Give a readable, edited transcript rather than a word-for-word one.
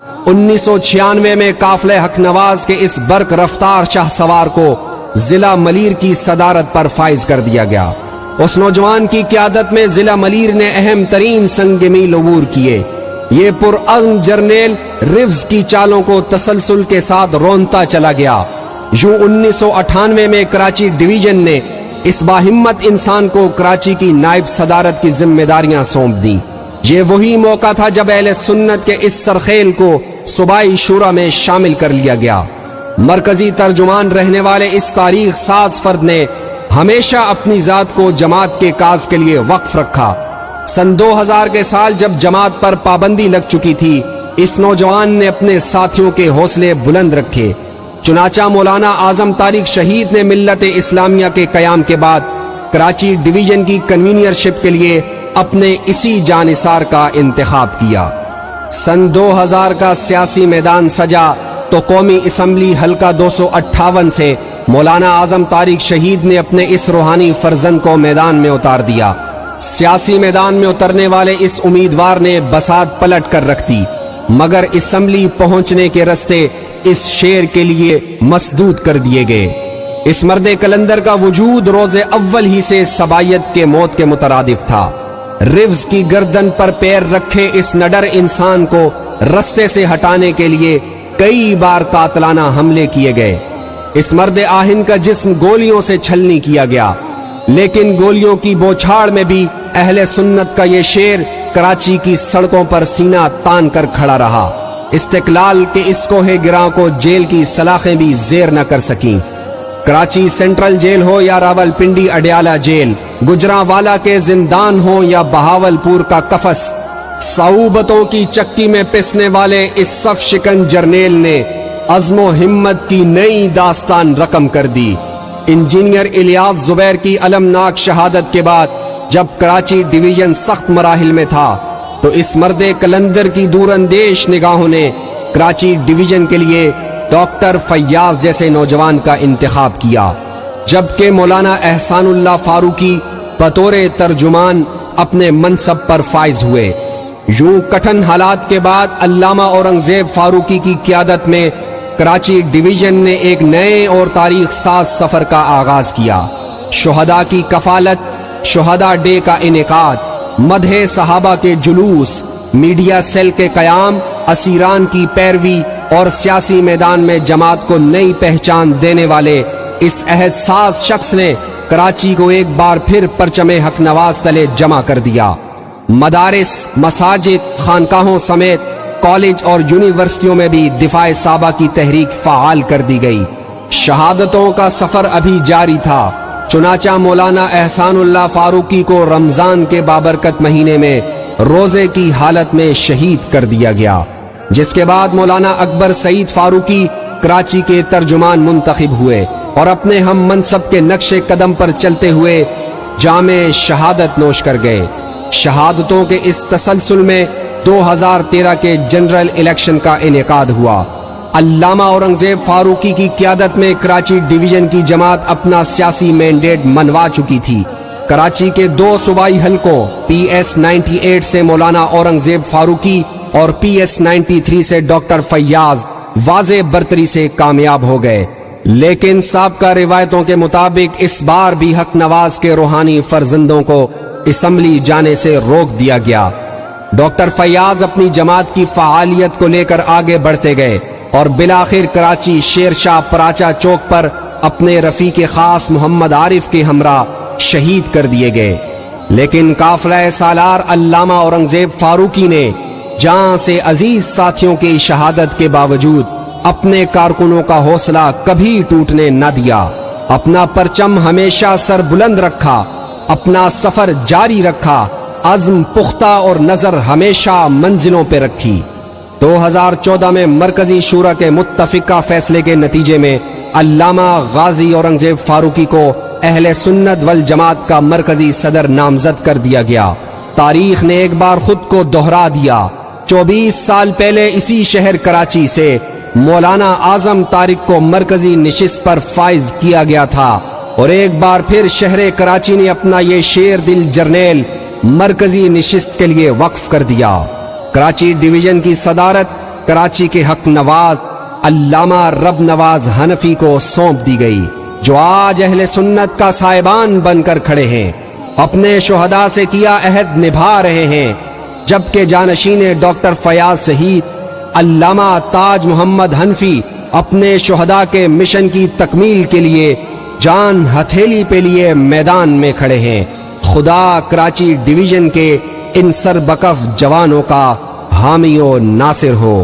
1996 میں قافلہ حق نواز کے اس برق رفتار شاہ سوار کو ضلع ملیر کی صدارت پر فائز کر دیا گیا۔ اس نوجوان کی قیادت میں ضلع ملیر نے اہم ترین سنگ میل عبور کیے۔ یہ پرعزم جرنیل ریوز کی چالوں کو تسلسل کے ساتھ رونتا چلا گیا۔ یوں 1998 میں کراچی ڈویژن نے اس باہمت انسان کو کراچی کی نائب صدارت کی ذمہ داریاں سونپ دی۔ یہ وہی موقع تھا جب اہل سنت کے اس سرخیل کو صوبائی شورا میں شامل کر لیا گیا۔ مرکزی ترجمان رہنے والے اس تاریخ ساز فرد نے ہمیشہ اپنی ذات کو جماعت کے کاز کے لیے وقف رکھا۔ سن 2000 کے سال جب جماعت پر پابندی لگ چکی تھی، اس نوجوان نے اپنے ساتھیوں کے حوصلے بلند رکھے۔ چنانچہ مولانا اعظم طارق شہید نے ملت اسلامیہ کے قیام کے بعد کراچی ڈویژن کی کنوینرشپ کے لیے اپنے اسی جانثار کا انتخاب کیا۔ سن 2000 کا سیاسی میدان سجا تو قومی اسمبلی حلقہ 258 سے مولانا اعظم طارق شہید نے اپنے اس روحانی فرزند کو میدان میں اتار دیا۔ سیاسی میدان میں اترنے والے اس امیدوار نے بساط پلٹ کر رکھ دی، مگر اسمبلی پہنچنے کے رستے اس شیر کے لیے مسدود کر دیے گئے۔ اس مرد کلندر کا وجود روز اول ہی سے سبائیت کے موت کے مترادف تھا۔ ریوز کی گردن پر پیر رکھے اس نڈر انسان کو رستے سے ہٹانے کے لیے کئی بار قاتلانہ حملے کیے گئے۔ اس مرد آہن کا جسم گولیوں سے چھلنی کیا گیا، لیکن گولیوں کی بوچھاڑ میں بھی اہل سنت کا یہ شیر کراچی کی سڑکوں پر سینہ تان کر کھڑا رہا۔ استقلال کے اس کوہ گراں کو جیل کی سلاخیں بھی زیر نہ کر سکیں۔ کراچی سینٹرل جیل ہو یا راول پنڈی اڈیالہ جیل، گجرانوالا کے زندان ہو یا بہاول پور کا قفس، صعوبتوں کی چکی میں پسنے والے اس صف شکن جرنیل نے عزم و ہمت کی نئی داستان رقم کر دی۔ انجینئر الیاس زبیر کی المناک شہادت کے بعد جب کراچی ڈویژن سخت مراحل میں تھا تو اس مرد کلندر کی دور اندیش نگاہوں نے کراچی ڈویژن کے لیے ڈاکٹر فیاض جیسے نوجوان کا انتخاب کیا، جبکہ مولانا احسان اللہ فاروقی بطور ترجمان اپنے منصب پر فائز ہوئے۔ یوں کٹھن حالات کے بعد علامہ اورنگزیب فاروقی کی قیادت میں کراچی ڈویژن نے ایک نئے اور تاریخ ساز سفر کا آغاز کیا۔ شہداء کی کفالت، شہداء ڈے کا انعقاد، مدح صحابہ کے جلوس، میڈیا سیل کے قیام، اسیران کی پیروی اور سیاسی میدان میں جماعت کو نئی پہچان دینے والے اس عہد ساز شخص نے کراچی کو ایک بار پھر پرچم حق نواز تلے جمع کر دیا۔ مدارس، مساجد، خانقاہوں سمیت کالج اور یونیورسٹیوں میں بھی دفاع صحابہ کی تحریک فعال کر دی گئی۔ شہادتوں کا سفر ابھی جاری تھا، چنانچہ مولانا احسان اللہ فاروقی کو رمضان کے بابرکت مہینے میں روزے کی حالت میں شہید کر دیا گیا، جس کے بعد مولانا اکبر سعید فاروقی کراچی کے ترجمان منتخب ہوئے اور اپنے ہم منصب کے نقش قدم پر چلتے ہوئے جام شہادت نوش کر گئے۔ شہادتوں کے اس تسلسل میں 2013 کے جنرل الیکشن کا انعقاد ہوا۔ علامہ اورنگزیب فاروقی کی قیادت میں کراچی ڈویژن کی جماعت اپنا سیاسی مینڈیٹ منوا چکی تھی۔ کراچی کے 2 صوبائی حلقوں PS 98 سے مولانا اورنگزیب فاروقی اور PS 93 سے ڈاکٹر فیاض واضح برتری سے کامیاب ہو گئے، لیکن سابقہ روایتوں کے مطابق اس بار بھی حق نواز کے روحانی فرزندوں کو اسمبلی جانے سے روک دیا گیا۔ ڈاکٹر فیاض اپنی جماعت کی فعالیت کو لے کر آگے بڑھتے گئے اور بالآخر کراچی شیر شاہ پراچا چوک پر اپنے رفیق خاص محمد عارف کے ہمراہ شہید کر دیے گئے۔ لیکن قافلہ سالار علامہ اورنگزیب فاروقی نے جان سے عزیز ساتھیوں کی شہادت کے باوجود اپنے کارکنوں کا حوصلہ کبھی ٹوٹنے نہ دیا، اپنا پرچم ہمیشہ سر بلند رکھا، اپنا سفر جاری رکھا، عزم پختہ اور نظر ہمیشہ منزلوں پہ رکھی۔ 2014 میں مرکزی شورا کے متفقہ فیصلے کے نتیجے میں علامہ غازی اورنگزیب فاروقی کو اہل سنت والجماعت کا مرکزی صدر نامزد کر دیا گیا۔ تاریخ نے ایک بار خود کو دہرا دیا۔ 24 سال پہلے اسی شہر کراچی سے مولانا اعظم طارق کو مرکزی نشست پر فائز کیا گیا تھا، اور ایک بار پھر شہر کراچی نے اپنا یہ شیر دل جرنیل مرکزی نشست کے لیے وقف کر دیا۔ کراچی ڈویژن کی صدارت کراچی کے حق نواز علامہ رب نواز حنفی کو سونپ دی گئی، جو آج اہل سنت کا سائبان بن کر کھڑے ہیں، اپنے شہداء سے کیا عہد نبھا رہے ہیں، جبکہ جانشین ڈاکٹر فیاض شہید علامہ تاج محمد حنفی اپنے شہداء کے مشن کی تکمیل کے لیے جان ہتھیلی پہ لیے میدان میں کھڑے ہیں۔ خدا کراچی ڈویژن کے ان سربکف جوانوں کا حامی و ناصر ہو۔